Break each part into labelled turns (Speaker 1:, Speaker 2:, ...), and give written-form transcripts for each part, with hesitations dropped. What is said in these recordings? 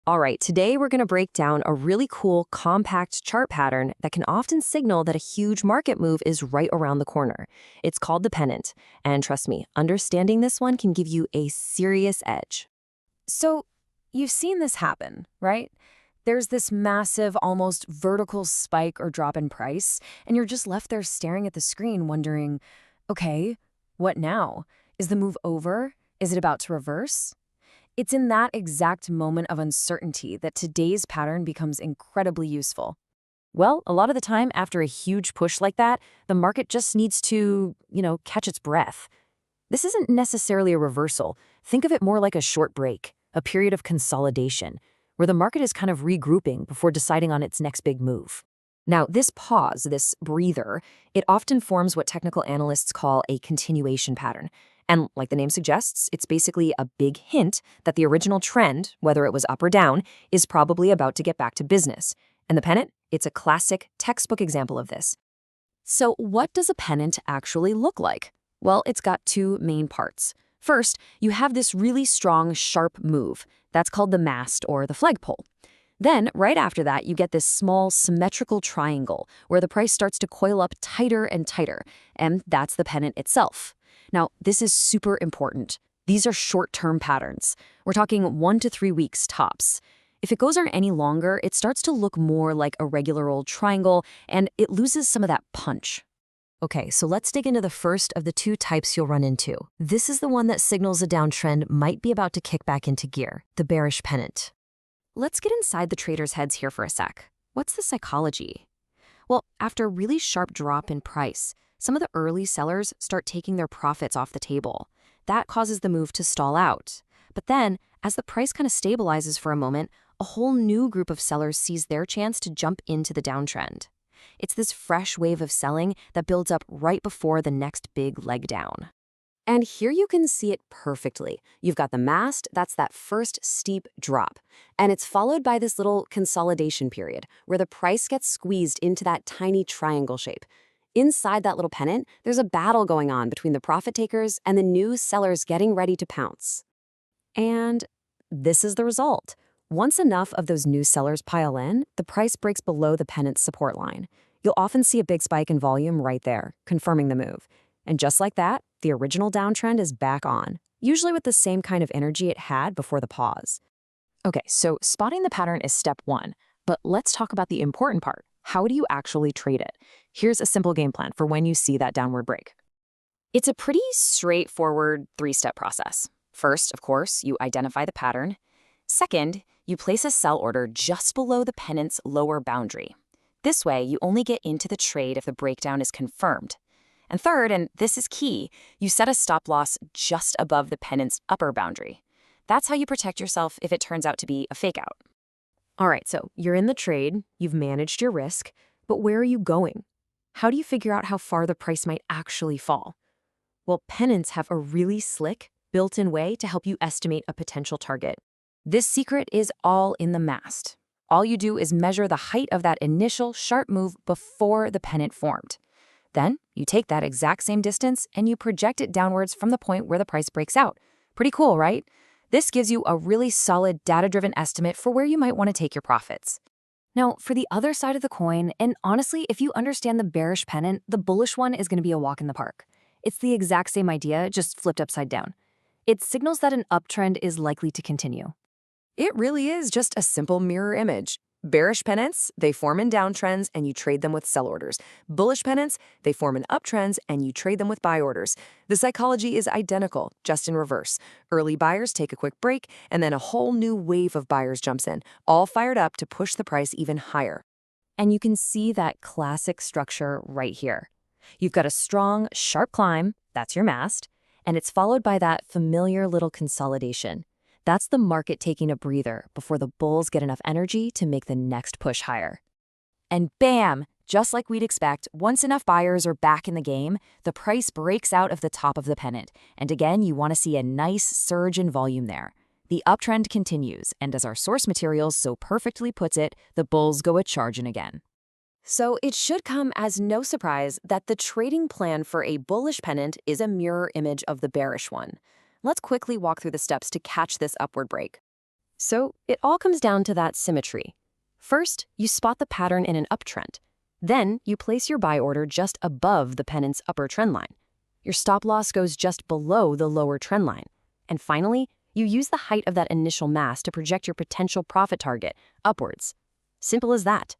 Speaker 1: All right, today we're going to break down a really cool, compact chart pattern that can often signal that a huge market move is right around the corner. It's called the pennant, and trust me, understanding this one can give you a serious edge. So, you've seen this happen, right? There's this massive, almost vertical spike or drop in price, and you're just left there staring at the screen wondering, okay, what now? Is the move over? Is it about to reverse? It's in that exact moment of uncertainty that today's pattern becomes incredibly useful. Well, a lot of the time after a huge push like that, the market just needs to, catch its breath. This isn't necessarily a reversal. Think of it more like a short break, a period of consolidation, where the market is kind of regrouping before deciding on its next big move. Now, this pause, this breather, it often forms what technical analysts call a continuation pattern. And like the name suggests, it's basically a big hint that the original trend, whether it was up or down, is probably about to get back to business. And the pennant, it's a classic textbook example of this. So what does a pennant actually look like? Well, it's got two main parts. First, you have this really strong, sharp move. That's called the mast or the flagpole. Then, right after that, you get this small, symmetrical triangle where the price starts to coil up tighter and tighter, and that's the pennant itself. Now, this is super important. These are short-term patterns. We're talking 1 to 3 weeks tops. If it goes on any longer, it starts to look more like a regular old triangle, and it loses some of that punch. Okay, so let's dig into the first of the two types you'll run into. This is the one that signals a downtrend might be about to kick back into gear, the bearish pennant. Let's get inside the traders' heads here for a sec. What's the psychology? Well, after a really sharp drop in price, some of the early sellers start taking their profits off the table. That causes the move to stall out. But then, as the price kind of stabilizes for a moment, a whole new group of sellers sees their chance to jump into the downtrend. It's this fresh wave of selling that builds up right before the next big leg down. And here you can see it perfectly. You've got the mast, that's that first steep drop. And it's followed by this little consolidation period where the price gets squeezed into that tiny triangle shape. Inside that little pennant, there's a battle going on between the profit takers and the new sellers getting ready to pounce. And this is the result. Once enough of those new sellers pile in, the price breaks below the pennant's support line. You'll often see a big spike in volume right there, confirming the move. And just like that, the original downtrend is back on, usually with the same kind of energy it had before the pause. Okay, so spotting the pattern is step one, but let's talk about the important part. How do you actually trade it? Here's a simple game plan for when you see that downward break. It's a pretty straightforward 3-step process. First, of course, you identify the pattern. Second, you place a sell order just below the pennant's lower boundary. This way, you only get into the trade if the breakdown is confirmed. And third, and this is key, you set a stop loss just above the pennant's upper boundary. That's how you protect yourself if it turns out to be a fake out. All right, so you're in the trade, you've managed your risk, but where are you going? How do you figure out how far the price might actually fall? Well, pennants have a really slick, built-in way to help you estimate a potential target. This secret is all in the mast. All you do is measure the height of that initial sharp move before the pennant formed. Then, you take that exact same distance and you project it downwards from the point where the price breaks out. Pretty cool, right? This gives you a really solid data-driven estimate for where you might want to take your profits. Now, for the other side of the coin, and honestly, if you understand the bearish pennant, the bullish one is going to be a walk in the park. It's the exact same idea, just flipped upside down. It signals that an uptrend is likely to continue. It really is just a simple mirror image. Bearish pennants, they form in downtrends and you trade them with sell orders. Bullish pennants, they form in uptrends and you trade them with buy orders. The psychology is identical, just in reverse. Early buyers take a quick break and then a whole new wave of buyers jumps in, all fired up to push the price even higher. And you can see that classic structure right here. You've got a strong, sharp climb, that's your mast, and it's followed by that familiar little consolidation. That's the market taking a breather before the bulls get enough energy to make the next push higher. And bam! Just like we'd expect, once enough buyers are back in the game, the price breaks out of the top of the pennant. And again, you want to see a nice surge in volume there. The uptrend continues, and as our source materials so perfectly puts it, the bulls go a-chargin' again. So it should come as no surprise that the trading plan for a bullish pennant is a mirror image of the bearish one. Let's quickly walk through the steps to catch this upward break. So it all comes down to that symmetry. First, you spot the pattern in an uptrend. Then you place your buy order just above the pennant's upper trend line. Your stop loss goes just below the lower trend line. And finally, you use the height of that initial mass to project your potential profit target upwards. Simple as that.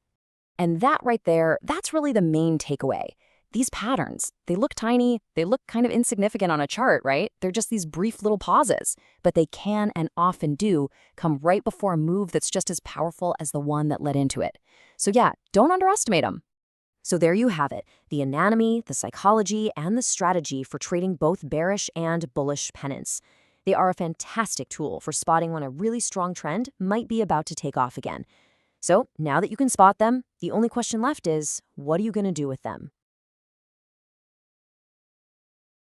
Speaker 1: And that right there, that's really the main takeaway. These patterns, they look tiny, they look kind of insignificant on a chart, right? They're just these brief little pauses, but they can and often do come right before a move that's just as powerful as the one that led into it. So yeah, don't underestimate them. So there you have it, the anatomy, the psychology, and the strategy for trading both bearish and bullish pennants. They are a fantastic tool for spotting when a really strong trend might be about to take off again. So now that you can spot them, the only question left is, what are you going to do with them?